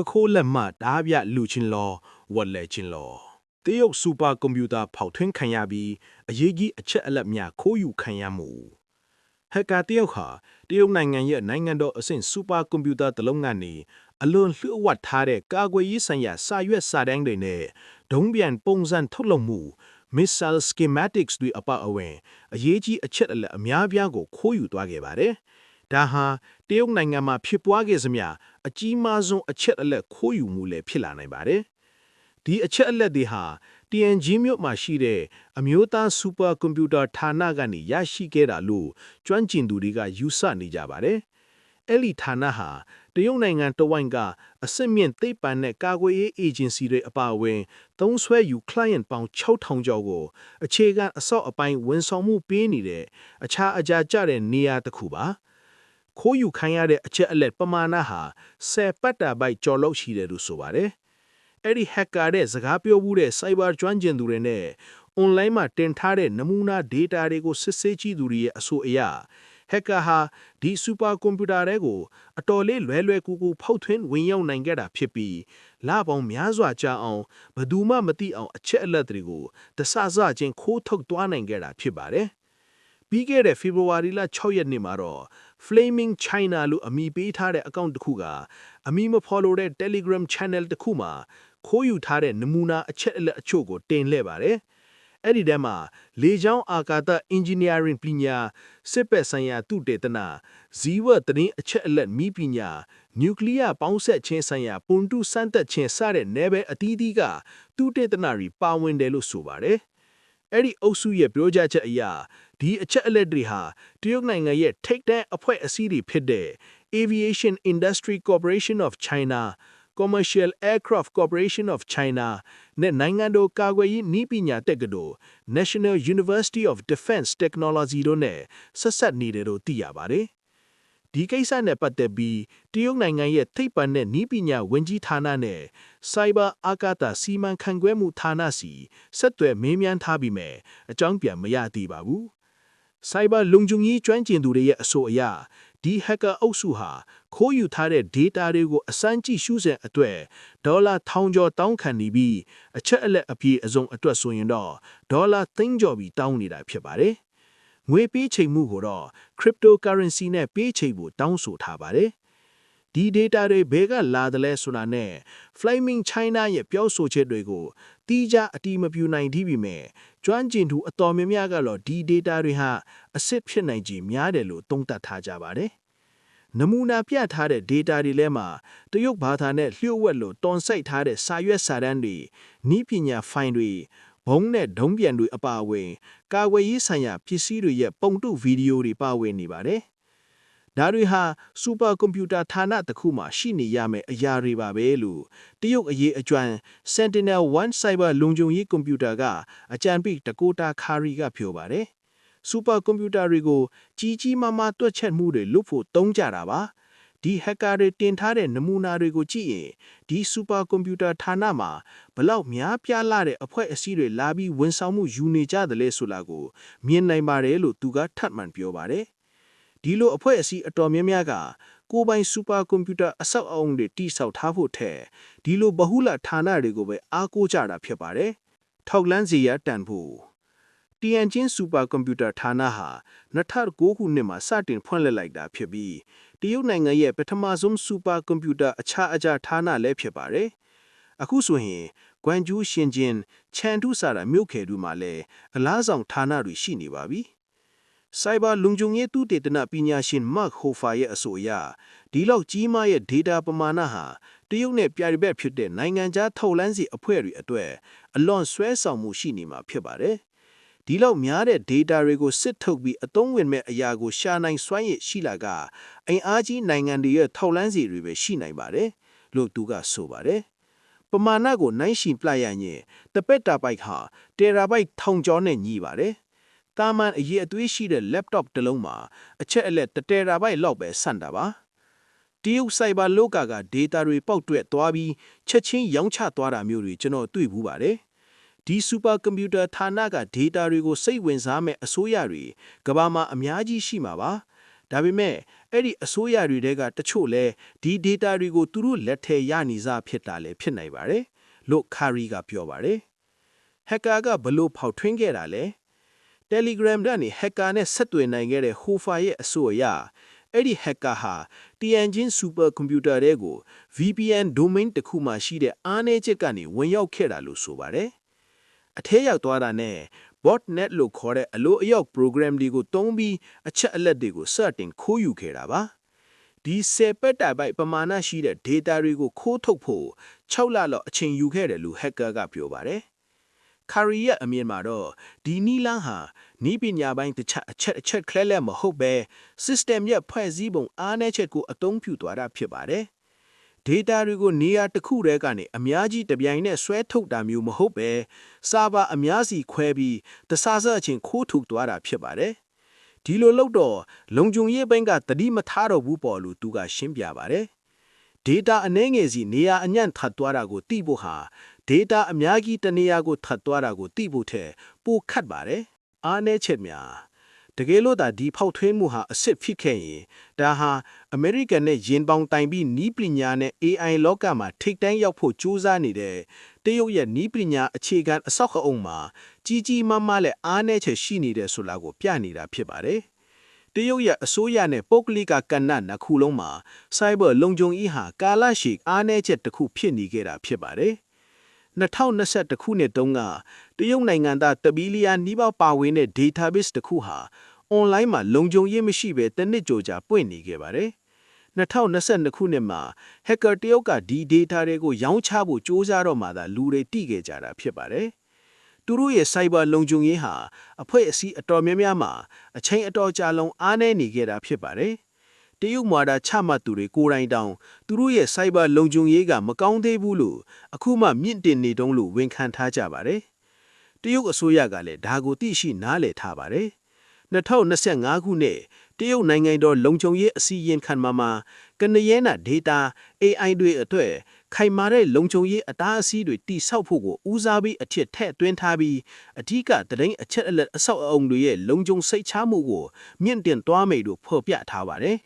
ခိုးလက်မှတားပြလူချင်းလောဝက်လဲချင်းလောတရုတ်စူပါကွန်ပျူတာဖောက်ထွင်းခံရပြီးအရေးကြီးအချက်အလက်များခိုးယူခံရမှုဟက်ကာတရုတ်ဟာတရုတ်နိုင်ငံရဲ့နိုင်ငံတော်အဆင့်စူပါကွန်ပျူတာတစ်လုံးကနေအလွန်လျှို့ဝှက်ထားတဲ့ကာကွယ်ရေးဆိုင်ရာစာရွက်စာတမ်းတွေနဲ့ဒုံးပြန်ပုံစံထုတ်လုပ်မှု missile schematics တွေအပအဝင်အရေးကြီးအချက်အလက်အများပြားကိုခိုးယူသွားခဲ့ပါတယ်။ဒါဟာတရုတ်နိုင်ငံမှာဖြစ်ပွားခဲ့စမြအကြီးမားဆုံးအချက်အလက်ခိုးယူမှုလည်းဖြစ်လာနိုင်ပါတယ်။ဒီအချက်အလက်တွေဟာ TNG မြို့မှာရှိတဲ့အမျိုးသားစူပါကွန်ပျူတာဌာနကနေရရှိခဲ့တာလို့ကျွမ်းကျင်သူတွေကယူဆနေကြပါတယ်။အဲ့ဒီဌာနဟာတရုတ်နိုင်ငံတဝိုင်းကအစစ်မြင့်သိပ္ပံနဲ့ကာကွယ်ရေးအေဂျင်စီတွေအပါအဝင်သုံးစွဲယူ client ပေါင်း6000ကျော်ကိုအခြေခံအစောက်အပိုင်းဝန်ဆောင်မှုပေးနေတဲ့အခြားအကြကြတဲ့နေရာတစ်ခုပါ။ခိုးယူခံရတဲ့အချက်အလက်ပမာဏဟာ10ပတ်တာဘိုက်ကျော်လောက်ရှိတယ်လို့ဆိုပါတယ်။အဲ့ဒီ hacker တဲ့စကားပြောမှုတဲ့ cyber ကျွမ်းကျင်သူတွေနဲ့ online မှာတင်ထားတဲ့နမူနာ data တွေကိုစစ်ဆေးကြည့်သူတွေရဲ့အဆိုအရ hacker ဟာဒီစူပါကွန်ပျူတာတွေကိုအတော်လေးလွယ်ကူကူဖောက်ထွင်းဝင်ရောက်နိုင်ခဲ့တာဖြစ်ပြီးလပေါင်းများစွာကြာအောင်ဘယ်သူမှမသိအောင်အချက်အလက်တွေကိုတဆဆချင်းခိုးထုတ်သွားနိုင်ခဲ့တာဖြစ်ပါတယ်။ပြီးခဲ့တဲ့ဖေဖော်ဝါရီလ6ရက်နေ့မှာတော့ Flaming China လို့အမည်ပေးထားတဲ့အကောင့်တစ်ခုကအမည်မဖော်လိုတဲ့ Telegram Channel တစ်ခုမှာခိုးယူထားတဲ့နမူနာအချက်အလက်အချို့ကိုတင်လှည့်ပါတယ်။အဲ့ဒီထဲမှာလေကြောင်းအာကာသ engineering ပညာစစ်ပက်ဆိုင်ရာသုတေသနဇီဝသတင်းအချက်အလက်မိပညာနျူကလ িয়ার ပေါင်းဆက်ခြင်းဆိုင်ရာပွန်တုစမ်းသပ်ခြင်းစတဲ့နယ်ပယ်အသီးသီးကသုတေသနတွေပါဝင်တယ်လို့ဆိုပါတယ်။အဲ့ဒီအုပ်စုရဲ့ပြောကြားချက်အရဒီအချက်အလက်တွေဟာတရုတ်နိုင်ငံရဲ့ထိပ်တန်းအဖွဲ့အစည်းတွေဖြစ်တဲ့ Aviation Industry Corporation of China, Commercial Aircraft Corporation of China နဲ့နိုင်ငံတော်ကာကွယ်ရေးနည်းပညာတက္ကသိုလ် National University of Defense Technology တို့နဲ့ဆက်စပ်နေတယ်လို့သိရပါတယ်။ဒီကိစ္စနဲ့ပတ်သက်ပြီးတရုတ်နိုင်ငံရဲ့သိပ္ပံနဲ့နည်းပညာဝန်ကြီးဌာနနဲ့ Cyber အာကာသစီမံခန့်ခွဲမှုဌာနစီဆက်သွယ်မေးမြန်းထားပြီးမြဲအကြောင်းပြန်မရသေးပါဘူး။ Cyber လုံခြုံရေးကျွမ်းကျင်သူတွေရဲ့အဆိုအရဒီ hacker အုပ်စုဟာခိုးယူထားတဲ့ data တွေကိုအစမ်းကြည့်ရှုစဉ်အတွက်ဒေါ်လာ1000ကျော်တောင်းခံနေပြီးအချက်အလက်အပြည့်အစုံအတွက်ဆိုရင်တော့ဒေါ်လာ3ကျော်ပြီးတောင်းနေတာဖြစ်ပါတယ်။ငွေပေးချိန်မှုကိုတော့ cryptocurrency နဲ့ပေးချိန်ဖို့တောင်းဆိုထားပါတယ်။ဒီ data တွေဘယ်ကလာတယ်လဲဆိုတာနဲ့ Flaming China ရဲ့ပြောဆိုချက်တွေကိုတီးခြားအတိမပြူနိုင်သေးပေမဲ့ကျွမ်းကျင်သူအတော်များများကတော့ဒီ data တွေဟာအစစ်ဖြစ်နိုင်ခြေများတယ်လို့သုံးသပ်ထားကြပါတယ်။နမူနာပြထားတဲ့ data တွေထဲမှာတရုတ်ဘာသာနဲ့လျှို့ဝှက်လို့တွန်စိုက်ထားတဲ့စာရွက်စာတမ်းတွေနည်းပညာဖိုင်တွေဘုံနဲ့ဒုံးပြန်တွေအပါအဝင်ကာကွယ်ရေးဆိုင်ရာပစ္စည်းတွေရဲ့ပုံတုဗီဒီယိုတွေပါဝင်နေပါတယ်။ဒါတွေဟာစူပါကွန်ပျူတာဌာနတစ်ခုမှာရှိနေရမယ့်အရာတွေပါပဲလို့တရုတ်အရေးအကျွမ်း Sentinel-1 Cyber လုံခြုံရေးကွန်ပျူတာကအကြံပေးတကိုတာခါရီကပြောပါတယ်။စူပါကွန်ပျူတာတွေကိုကြီးမားမားတွက်ချက်မှုတွေလုပ်ဖို့သုံးကြတာပါ။ဒီ hacker တွေတင်ထားတဲ့နမူနာတွေကိုကြည့်ရင်ဒီစူပါကွန်ပျူတာဌာနမှာဘလောက်များပြားလာတဲ့အဖွဲ့အစည်းတွေလာပြီးဝန်ဆောင်မှုယူနေကြတယ်လဲဆိုတာကိုမြင်နိုင်ပါတယ်လို့သူကထပ်မံပြောပါတယ်။ဒီလိုအဖွဲ့အစည်းအတော်များများကကိုယ်ပိုင်စူပါကွန်ပျူတာအဆောက်အအုံတွေတိစောက်ထားဖို့ထက်ဒီလိုဗဟုလဌာနတွေကိုပဲအားကိုးကြတာဖြစ်ပါတယ်။ထောက်လန်းစီရတန်ဖို့Tianjin စူပါကွန်ပျူတာဌာနဟာ2009ခုနှစ်မှာစတင်ဖွင့်လှစ်လိုက်တာဖြစ်ပြီးတရုတ်နိုင်ငံရဲ့ပထမဆုံးစူပါကွန်ပျူတာအခြားဌာနလည်းဖြစ်ပါတယ်။အခုဆိုရင်ကွမ်ကျူးရှင်ဂျင်ချန်တူစာရာမြို့ခေတို့မှာလည်းအလားဆောင်ဌာနတွေရှိနေပါပြီ။ Cyber လုံခြုံရေးသုတေသနပညာရှင် Mark Hofer ရဲ့အဆိုအရဒီလောက်ကြီးမားရဲ့ data ပမာဏဟာတရုတ်နဲ့ပြိုင်ဘက်ဖြစ်တဲ့နိုင်ငံခြားထောက်လန်းစီအဖွဲ့တွေအတွက်အလွန်ဆွဲဆောင်မှုရှိနေမှာဖြစ်ပါတယ်။ဒီလောက်များတဲ့ data တွေကိုစစ်ထုတ်ပြီးအသုံးဝင်မဲ့အရာကိုရှာနိုင်စွမ်းရည်ရှိလာကအင်အားကြီးနိုင်ငံတွေရဲ့ထောက်လန်းစီတွေပဲရှိနိုင်ပါတယ်လို့သူကဆိုပါတယ်။ပမာဏကိုနိုင်ရှင်ပြရရင်တပက်တာဘိုက်ဟာတယ်ရာဘိုက်1000ကျော်နဲ့ညီပါတယ်။တာမန်အရေးအသွေးရှိတဲ့ laptop တစ်လုံးမှာအချက်အလက်1 terabyte လောက်ပဲဆန့်တာပါ။တရုတ် cyber လောက data တွေပေါက်တွက်သွားပြီးချက်ချင်းရောင်းချသွားတာမျိုးတွေကျွန်တော်တွေ့ဘူးပါတယ်။ဒီစူပါကွန်ပျူတာဌာနက data တွေကိုစိတ်ဝင်စားမဲ့အစိုးရတွေကမ္ဘာမှာအများကြီးရှိမှာပါ။ဒါပေမဲ့ အဲ့ဒီအစိုးရတွေတဲကတချို့လဲဒီ data တွေကိုသူတို့လက်ထဲရနေစားဖြစ်တာလဲဖြစ်နိုင်ပါတယ်လို့ Curry ကပြောပါတယ် hacker ကဘလို့ဖောက်ထွင်းခဲ့တာလဲ Telegram ကနေ hacker နဲ့ဆက်သွယ်နိုင်ခဲ့တဲ့ Hofer ရဲ့အဆိုအရအဲ့ဒီ hacker ဟာ Tianjin supercomputer တွေကို VPN domain တစ်ခုမှရှိတဲ့အားနည်းချက်ကနေဝင်ရောက်ခဲ့တာလို့ဆိုပါတယ်အထဲရောက်သွားတာနဲ့ botnet လို့ခေါ်တဲ့အလိုအရောက် program တွေကိုတုံးပြီးအချက်အလက်တွေကိုစတင်ခိုးယူခဲ့တာပါဒီ10 petabyte ပမာဏရှိတဲ့ data တွေကိုခိုးထုတ်ဖို့6လလောက်အချိန်ယူခဲ့တယ်လို့ hacker ကပြောပါတယ်Curry ရဲ့အမြင်မှာတော့ဒီနီလန်းဟာနီးပညာပိုင်းတစ်ချက်အချက်ခလက်လက်မဟုတ်ပဲ system ရဲ့ဖွဲ့စည်းပုံအားနည်းချက်ကိုအသုံးပြုသွားတာဖြစ်ပါတယ်။ data တွေကိုနေရာတစ်ခုတည်းကနေအများကြီးတပြိုင်နက်ဆွဲထုတ်တာမျိုးမဟုတ်ပဲ server အများစီခွဲပြီးတဆဆအချင်းခိုးထုတ်သွားတာဖြစ်ပါတယ်။ဒီလိုလုပ်တော့လုံခြုံရေးပိုင်းကသတိမထားတော့ဘူးပေါ်လို့သူကရှင်းပြပါတယ်။ data အနည်းငယ်စီနေရာအညံ့ထပ်သွားတာကိုသိဖို့ဟာdata အများကြီးတနေရာကိုထပ်သွားတာကိုသိဖို့ထက်ပိုခက်ပါတယ်။အားနည်းချက်များတကယ်လို့ဒါဒီဖောက်ထွင်းမှုဟာအစ်စ်ဖြစ်ခဲ့ရင်ဒါဟာအမေရိကန်နဲ့ယင်ပေါင်တိုင်ပြီးနီးပညာနဲ့ AI လောကမှာထိပ်တန်းရောက်ဖို့ကြိုးစားနေတဲ့တရုတ်ရဲ့နီးပညာအခြေခံအဆောက်အအုံမှာကြီးကြီးမားမားနဲ့အားနည်းချက်ရှိနေတဲ့ဆိုတာကိုပြနေတာဖြစ်ပါတယ်။တရုတ်ရဲ့အစိုးရနဲ့ပုဂ္ဂလိကကဏ္ဍနှစ်ခုလုံးမှာ cyber လုံခြုံရေးဟာကာလရှည်အားနည်းချက်တစ်ခုဖြစ်နေခဲ့တာဖြစ်ပါတယ်။2021ခုနှစ်တုန်းကတရုတ်နိုင်ငံသားတဘီလီယံနီးပါးပါဝင်တဲ့ database တစ်ခုဟာ online မှာလုံခြုံရေးမရှိဘဲတစ်နှစ်ကျော်ကြာပွင့်နေခဲ့ပါတယ်။2022ခုနှစ်မှာ hacker တရုတ်ကဒီ data တွေကိုရောင်းချဖို့စ조사တော့မှသာလူတွေတိခဲ့ကြတာဖြစ်ပါတယ်။သူတို့ရဲ့ cyber လုံခြုံရေးဟာအဖွဲ့အစည်းအတော်များများမှာအချိန်အတော်ကြာလုံးအားနည်းနေခဲ့တာဖြစ်ပါတယ်။တရုတ်မှာဒါချမှတ်သူတွေကိုယ်တိုင်တောင်သူတို့ရဲ့ cyber လုံခြုံရေးကမကောင်းသေးဘူးလို့အခုမှမြင့်တင်နေတုံးလို့ဝန်ခံထားကြပါတယ်။တရုတ်အစိုးရကလည်းဒါကိုသိရှိနားလည်ထားပါတယ်။2025ခုနှစ်တရုတ်နိုင်ငံတော်လုံခြုံရေးအစည်းအဝေးခံမှာကနရဲနာ data AI တွေအတွက်ခိုင်မာတဲ့လုံခြုံရေးအတားအဆီးတွေတိစောက်ဖို့ကိုဦးစားပေးအထက်ထည့်သွင်းထားပြီးအထူးကသတင်းအချက်အလက်အဆောက်အအုံတွေရဲ့လုံခြုံစိတ်ချမှုကိုမြင့်တင်သွားမယ်လို့ဖော်ပြထားပါတယ်